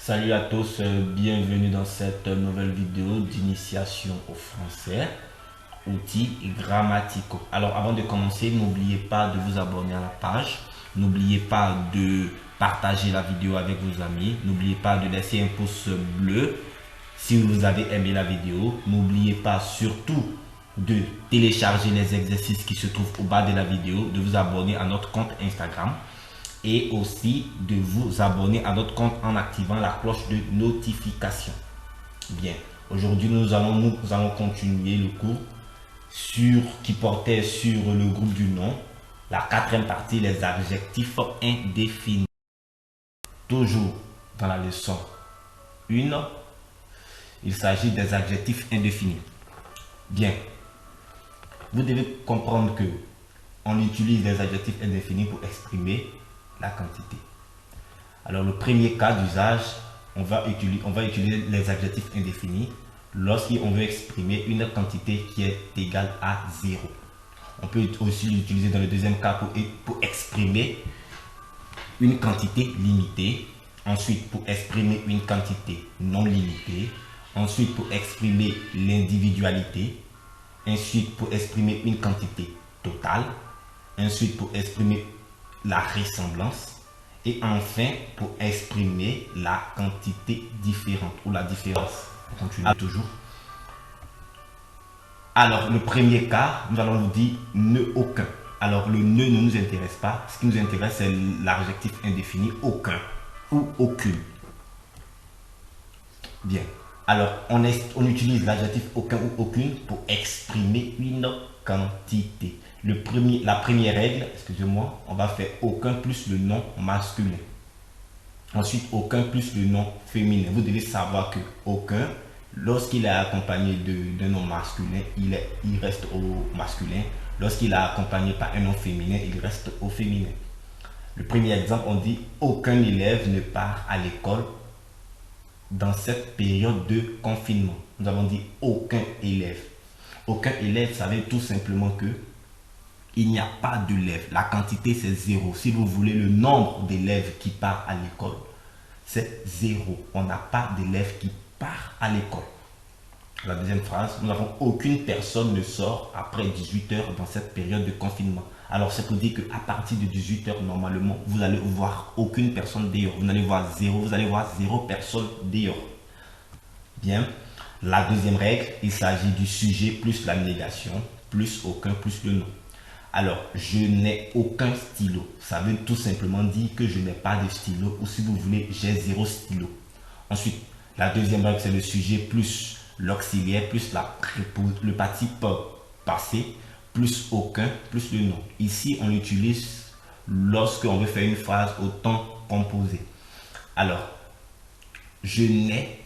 Salut à tous, bienvenue dans cette nouvelle vidéo d'initiation au français, outils grammaticaux. Alors avant de commencer, n'oubliez pas de vous abonner à la page, n'oubliez pas de partager la vidéo avec vos amis, n'oubliez pas de laisser un pouce bleu si vous avez aimé la vidéo, n'oubliez pas surtout de télécharger les exercices qui se trouvent au bas de la vidéo, de vous abonner à notre compte Instagram et aussi de vous abonner à notre compte en activant la cloche de notification. Bien, aujourd'hui nous allons continuer le cours qui portait sur le groupe du nom, la quatrième partie, les adjectifs indéfinis. Toujours dans la leçon 1, il s'agit des adjectifs indéfinis. Bien, vous devez comprendre que on utilise les adjectifs indéfinis pour exprimer la quantité. Alors le premier cas d'usage, on va utiliser les adjectifs indéfinis lorsqu'on veut exprimer une quantité qui est égale à 0. On peut aussi l'utiliser dans le deuxième cas pour exprimer une quantité limitée, ensuite pour exprimer une quantité non limitée, ensuite pour exprimer l'individualité, ensuite pour exprimer une quantité totale, ensuite pour exprimer la ressemblance, et enfin pour exprimer la quantité différente ou la différence. On continue toujours. Alors le premier cas, nous allons vous dire ne aucun. Alors le ne nous intéresse pas. Ce qui nous intéresse, c'est l'adjectif indéfini aucun ou aucune. Bien. Alors on utilise l'adjectif aucun ou aucune pour exprimer une quantité. La première règle, excusez-moi, on va faire aucun plus le nom masculin. Ensuite, aucun plus le nom féminin. Vous devez savoir que aucun, lorsqu'il est accompagné d'un nom masculin, il reste au masculin. Lorsqu'il est accompagné par un nom féminin, il reste au féminin. Le premier exemple, on dit aucun élève ne part à l'école dans cette période de confinement. Nous avons dit aucun élève. Aucun élève, ça veut tout simplement que il n'y a pas d'élèves. La quantité, c'est 0. Si vous voulez le nombre d'élèves qui partent à l'école, c'est 0. On n'a pas d'élèves qui partent à l'école. La deuxième phrase, nous n'avons aucune personne ne sort après 18 heures dans cette période de confinement. Alors, c'est pour dire qu'à partir de 18 heures, normalement, vous allez voir aucune personne dehors. Vous allez voir 0, vous allez voir 0 personne dehors. Bien. La deuxième règle, il s'agit du sujet plus la négation, plus aucun, plus le nom. Alors, je n'ai aucun stylo. Ça veut tout simplement dire que je n'ai pas de stylo, ou si vous voulez, j'ai 0 stylo. Ensuite, la deuxième règle, c'est le sujet plus l'auxiliaire, plus le participe passé, plus aucun, plus le nom. Ici, on l'utilise lorsqu'on veut faire une phrase au temps composé. Alors, je n'ai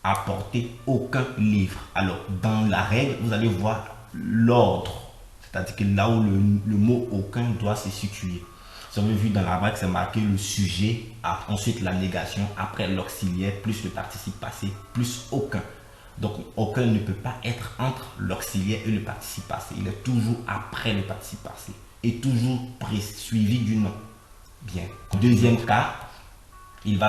apporté aucun livre. Alors, dans la règle, vous allez voir l'ordre. C'est-à-dire que là où le mot aucun doit se situer. Si on veut vu dans la règle, c'est marqué le sujet, ensuite la négation, après l'auxiliaire, plus le participe passé, plus aucun. Donc aucun ne peut pas être entre l'auxiliaire et le participe passé. Il est toujours après le participe passé et toujours suivi du nom. Bien. Deuxième cas, il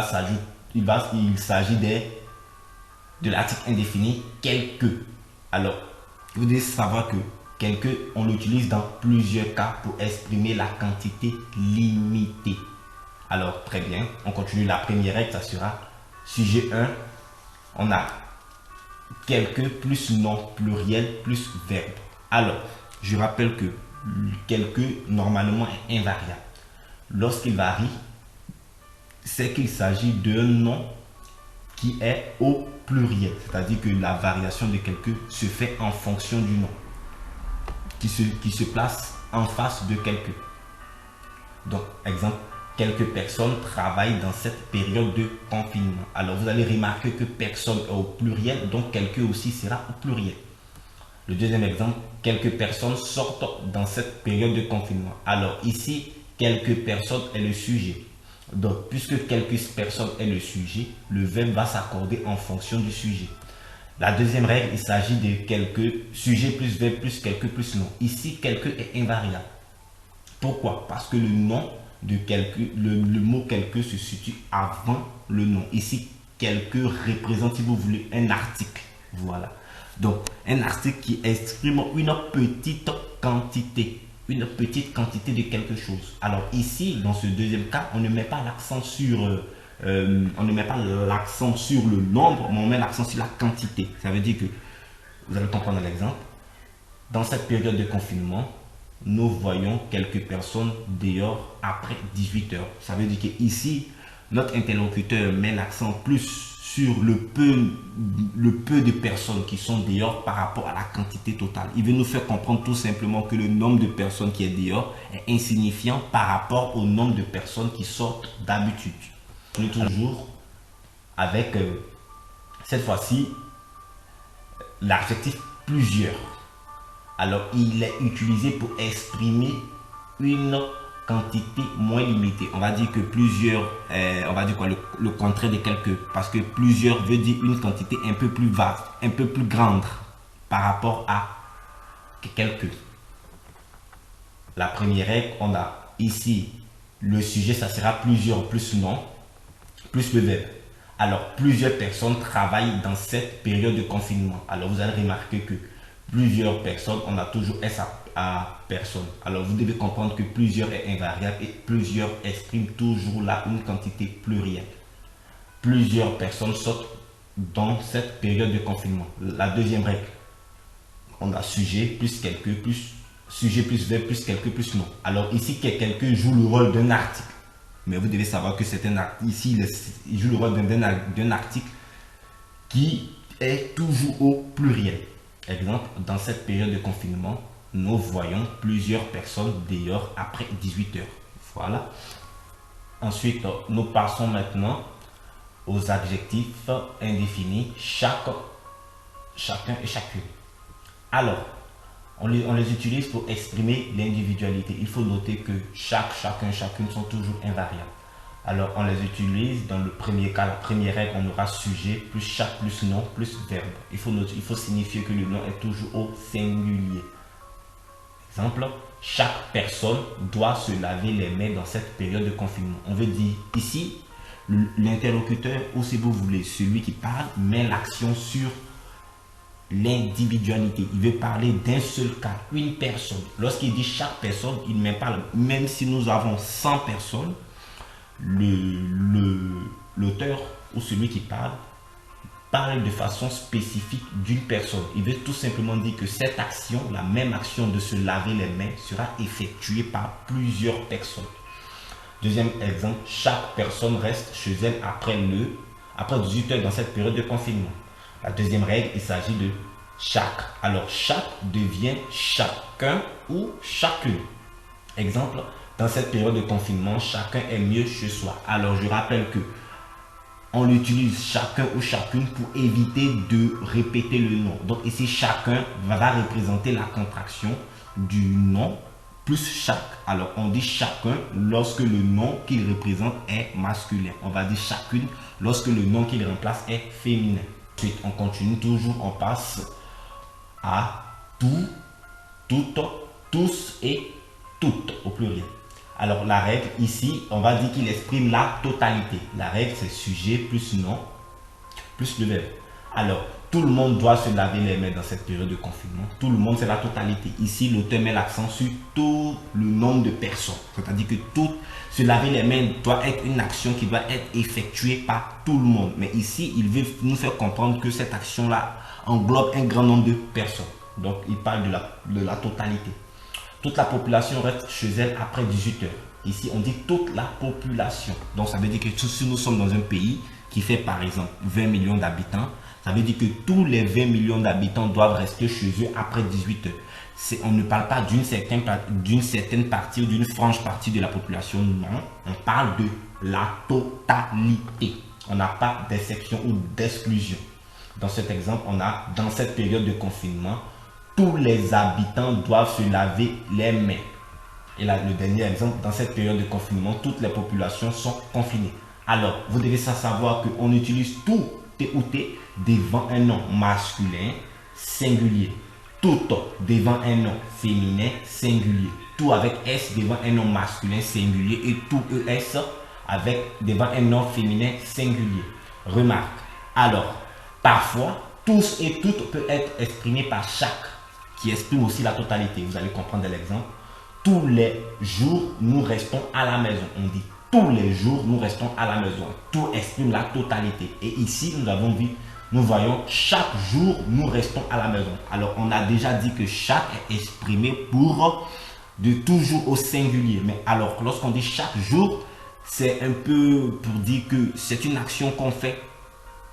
s'agit de l'article indéfini quelque. Alors, vous devez savoir que quelque, on l'utilise dans plusieurs cas pour exprimer la quantité limitée. Alors, très bien, on continue. La première règle, ça sera sujet 1, on a quelque plus nom pluriel plus verbe. Alors, je rappelle que quelque, normalement, est invariable. Lorsqu'il varie, c'est qu'il s'agit d'un nom qui est au pluriel. C'est-à-dire que la variation de quelque se fait en fonction du nom qui se place en face de quelque. Donc, exemple, quelques personnes travaillent dans cette période de confinement. Alors, vous allez remarquer que personne est au pluriel, donc quelque aussi sera au pluriel. Le deuxième exemple, quelques personnes sortent dans cette période de confinement. Alors, ici, quelques personnes est le sujet. Donc, puisque quelques personnes est le sujet, le verbe va s'accorder en fonction du sujet. La deuxième règle, il s'agit de quelque sujet plus verbe plus quelque plus nom. Ici, quelque est invariable. Pourquoi? Parce que le nom de quelque, le mot quelque se situe avant le nom. Ici, quelqu'un représente, si vous voulez, un article. Voilà. Donc, un article qui exprime une petite quantité. Une petite quantité de quelque chose. Alors ici, dans ce deuxième cas, on ne met pas l'accent sur... on ne met pas l'accent sur le nombre, mais on met l'accent sur la quantité. Ça veut dire que, vous allez comprendre l'exemple, dans cette période de confinement, nous voyons quelques personnes dehors après 18 heures. Ça veut dire qu'ici, notre interlocuteur met l'accent plus sur le peu de personnes qui sont dehors par rapport à la quantité totale. Il veut nous faire comprendre tout simplement que le nombre de personnes qui est dehors est insignifiant par rapport au nombre de personnes qui sortent d'habitude. On est toujours avec, cette fois-ci, l'adjectif plusieurs. Alors, il est utilisé pour exprimer une quantité moins limitée. On va dire que plusieurs, on va dire quoi, le contraire de quelques, parce que plusieurs veut dire une quantité un peu plus vaste, un peu plus grande par rapport à quelques. La première règle, on a ici le sujet, ça sera plusieurs plus non, plus le verbe. Alors, plusieurs personnes travaillent dans cette période de confinement. Alors, vous allez remarquer que plusieurs personnes, on a toujours S à personne. Alors, vous devez comprendre que plusieurs est invariable et plusieurs exprime toujours là une quantité plurielle. Plusieurs personnes sortent dans cette période de confinement. La deuxième règle, on a sujet plus quelques, plus sujet plus verbe plus quelques plus non. Alors, ici, quelqu'un joue le rôle d'un article. Mais vous devez savoir que c'est un article. Ici, il joue le rôle d'un article qui est toujours au pluriel. Exemple, dans cette période de confinement, nous voyons plusieurs personnes dehors après 18 heures. Voilà. Ensuite, nous passons maintenant aux adjectifs indéfinis, chacun et chacune. Alors, on les utilise pour exprimer l'individualité. Il faut noter que chacun, chacune sont toujours invariables. Alors, on les utilise dans le premier cas, la première règle, on aura sujet plus chaque plus nom plus verbe. Il faut signifier que le nom est toujours au singulier. Exemple, chaque personne doit se laver les mains dans cette période de confinement. On veut dire ici, l'interlocuteur, ou si vous voulez, celui qui parle, met l'accent sur l'individualité. Il veut parler d'un seul cas, une personne. Lorsqu'il dit chaque personne, il ne met pas, même si nous avons 100 personnes, l'auteur ou celui qui parle de façon spécifique d'une personne. Il veut tout simplement dire que cette action, la même action de se laver les mains, sera effectuée par plusieurs personnes. Deuxième exemple, chaque personne reste chez elle après 18 heures dans cette période de confinement. La deuxième règle, il s'agit de chaque. Alors, chaque devient chacun ou chacune. Exemple, dans cette période de confinement, chacun est mieux chez soi. Alors, je rappelle que on utilise chacun ou chacune pour éviter de répéter le nom. Donc, ici, chacun va représenter la contraction du nom plus chaque. Alors, on dit chacun lorsque le nom qu'il représente est masculin. On va dire chacune lorsque le nom qu'il remplace est féminin. Ensuite, on continue toujours, on passe à tout, toutes, tous et toutes au pluriel. Alors la règle ici, on va dire qu'il exprime la totalité. La règle c'est sujet plus nom plus le verbe. Alors tout le monde doit se laver les mains dans cette période de confinement. Tout le monde c'est la totalité. Ici l'auteur met l'accent sur tout le nombre de personnes. C'est-à-dire que se laver les mains doit être une action qui doit être effectuée par tout le monde. Mais ici il veut nous faire comprendre que cette action-là englobe un grand nombre de personnes. Donc il parle de la totalité. Toute la population reste chez elle après 18 heures. Ici, on dit toute la population. Donc, ça veut dire que si nous sommes dans un pays qui fait, par exemple, 20 millions d'habitants, ça veut dire que tous les 20 millions d'habitants doivent rester chez eux après 18 heures. On ne parle pas d'une certaine partie ou d'une franche partie de la population, non. On parle de la totalité. On n'a pas d'exception ou d'exclusion. Dans cet exemple, on a, dans cette période de confinement, tous les habitants doivent se laver les mains. Et là, le dernier exemple, dans cette période de confinement, toutes les populations sont confinées. Alors, vous devez savoir qu'on utilise tout T ou T devant un nom masculin singulier. Tout devant un nom féminin singulier. Tout avec S devant un nom masculin singulier et tout ES avec devant un nom féminin singulier. Remarque. Alors, parfois, tous et toutes peut être exprimé par chaque, qui exprime aussi la totalité. Vous allez comprendre l'exemple. Tous les jours, nous restons à la maison. On dit tous les jours, nous restons à la maison. Tout exprime la totalité. Et ici, nous voyons chaque jour, nous restons à la maison. Alors, on a déjà dit que chaque est exprimé pour de toujours au singulier. Mais alors, lorsqu'on dit chaque jour, c'est un peu pour dire que c'est une action qu'on fait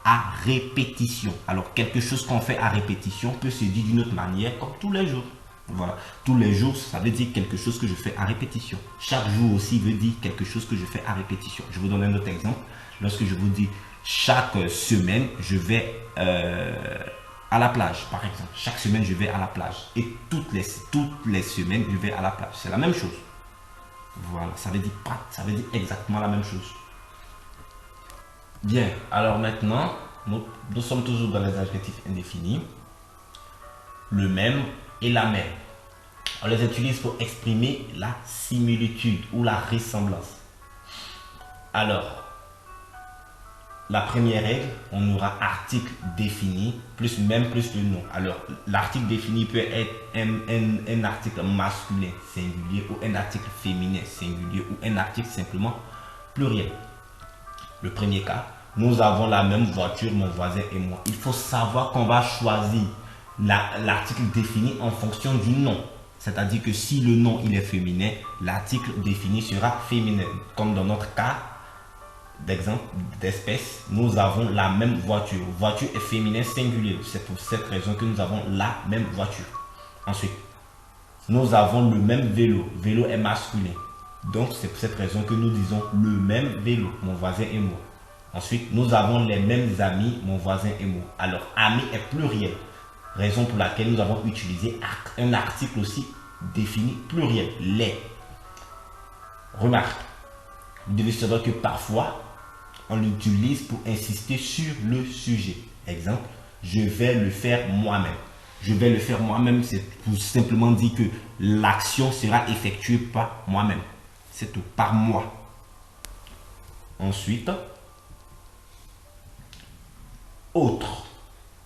à répétition. Alors, quelque chose qu'on fait à répétition peut se dire d'une autre manière, comme tous les jours. Voilà, tous les jours, ça veut dire quelque chose que je fais à répétition. Chaque jour aussi veut dire quelque chose que je fais à répétition. Je vous donne un autre exemple. Lorsque je vous dis chaque semaine, je vais à la plage, par exemple. Chaque semaine, je vais à la plage. Et toutes les semaines, je vais à la plage. C'est la même chose. Voilà, ça veut dire exactement la même chose. Bien, alors maintenant, nous sommes toujours dans les adjectifs indéfinis. Le même et la même. On les utilise pour exprimer la similitude ou la ressemblance. Alors, la première règle, on aura article défini plus même plus le nom. Alors, l'article défini peut être un article masculin singulier ou un article féminin singulier ou un article simplement pluriel. Le premier cas, nous avons la même voiture, mon voisin et moi. Il faut savoir qu'on va choisir l'article défini en fonction du nom. C'est-à-dire que si le nom il est féminin, l'article défini sera féminin. Comme dans notre cas d'exemple d'espèce, nous avons la même voiture. Voiture est féminin singulier. C'est pour cette raison que nous avons la même voiture. Ensuite, nous avons le même vélo. Vélo est masculin. Donc c'est pour cette raison que nous disons le même vélo, mon voisin et moi. Ensuite, nous avons les mêmes amis, mon voisin et moi. Alors, ami est pluriel. Raison pour laquelle nous avons utilisé un article aussi défini pluriel, les. Remarque, vous devez savoir que parfois, on l'utilise pour insister sur le sujet. Exemple, je vais le faire moi-même. Je vais le faire moi-même, c'est pour simplement dire que l'action sera effectuée par moi-même. C'est tout, par moi. Ensuite, autre,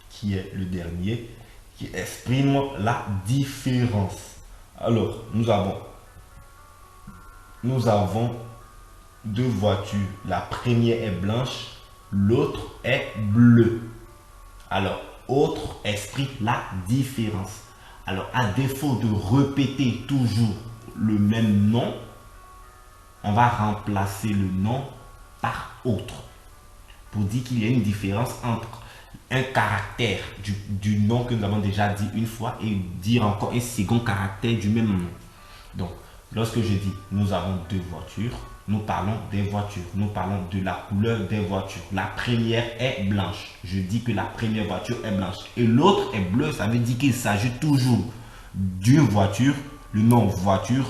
qui est le dernier, qui exprime la différence. Alors, nous avons deux voitures. La première est blanche, l'autre est bleue. Alors, autre exprime la différence. Alors, à défaut de répéter toujours le même nom, on va remplacer le nom par autre. Pour dire qu'il y a une différence entre un caractère du nom que nous avons déjà dit une fois et dire encore un second caractère du même nom. Donc, lorsque je dis nous avons deux voitures, nous parlons des voitures. Nous parlons de la couleur des voitures. La première est blanche. Je dis que la première voiture est blanche. Et l'autre est bleue. Ça veut dire qu'il s'agit toujours d'une voiture. Le nom voiture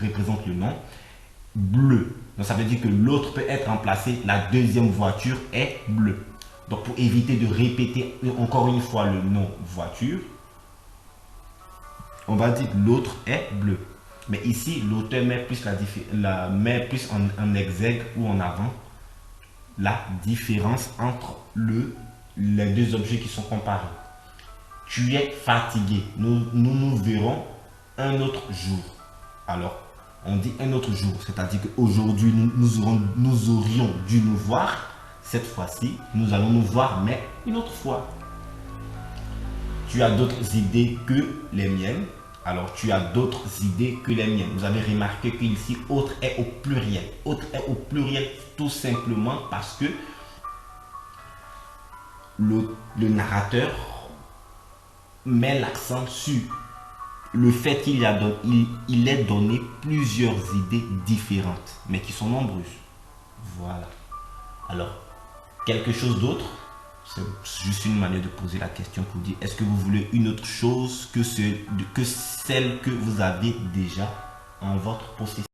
représente le nom. Bleu. Donc ça veut dire que l'autre peut être remplacé. La deuxième voiture est bleue. Donc pour éviter de répéter encore une fois le nom voiture, on va dire l'autre est bleu. Mais ici, l'auteur met plus, en exergue ou en avant la différence entre les deux objets qui sont comparés. Tu es fatigué. Nous verrons un autre jour. Alors, on dit un autre jour, c'est-à-dire qu'aujourd'hui, nous aurions dû nous voir. Cette fois-ci, nous allons nous voir, mais une autre fois. Tu as d'autres idées que les miennes. Alors, tu as d'autres idées que les miennes. Vous avez remarqué qu'ici, autre est au pluriel. Autre est au pluriel tout simplement parce que le narrateur met l'accent sur le fait qu'il est donné plusieurs idées différentes, mais qui sont nombreuses. Voilà. Alors, quelque chose d'autre? C'est juste une manière de poser la question pour dire est-ce que vous voulez une autre chose que celle que vous avez déjà en votre possession?